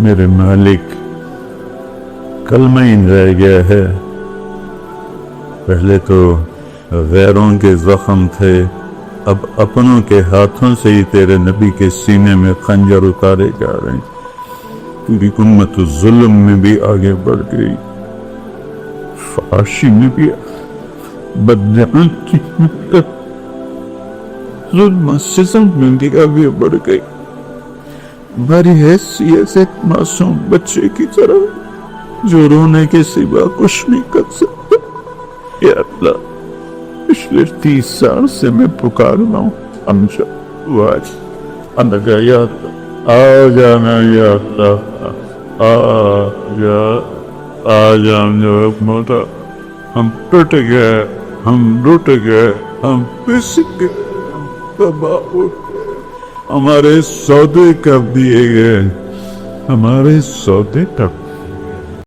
میرے مالک کلمہ ہی رہ گیا ہے. پہلے تو غیروں کے زخم تھے، اب اپنوں کے ہاتھوں سے ہی تیرے نبی کے سینے میں خنجر اتارے جا رہے ہیں. پوری امت ظلم میں بھی آگے بڑھ گئی، فحاشی میں بھی بدجانتی میں، ظلم و ستم میں بھی آگے بڑھ گئی. ہماری حیثیت ایک معصوم بچے کی طرح جو رونے کے سوا کچھ نہیں کر سکتا. یا اللہ، پچھلے 30 سال سے میں پکار رہا ہوں، ہمشہ آج اندگا. یا اللہ آ جانا، یا اللہ آ جانا. مولا ہم ٹوٹ گئے، ہم لوٹ گئے، ہم پس گئے، ہم تباہ ہو گئے. ہمارے سودے کب دیے گئے، ہمارے سودے کب